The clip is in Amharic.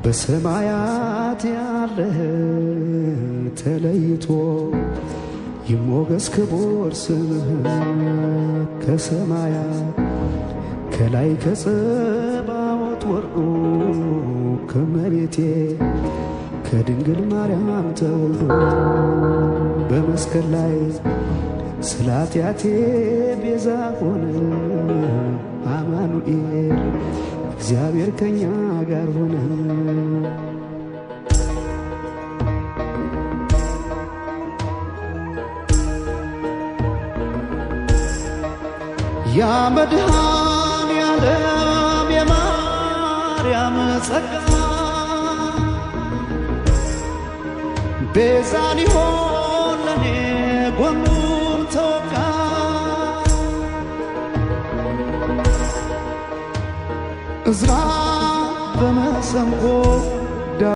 በሰማያት ያለህ ተለይቶ ይሞገስ ክቡር ስምህ ከሰማያት ከላይ ከጸባዖት ወርዶ ከመሬቴ ከድንግል ማርያም ተወልዶ በመስቀል ላይ ስለ ኃጢአቴ ቤዛ ሆነ አማኑኤል እግዚአብሔር ከኛ ጋር ሆነ። ያ መድኃኔዓለም የማርያም ጸጋ ቤዛ ሊሆን ለኔ ጎኑን ተወጋ። እዝራ በመሰንቆ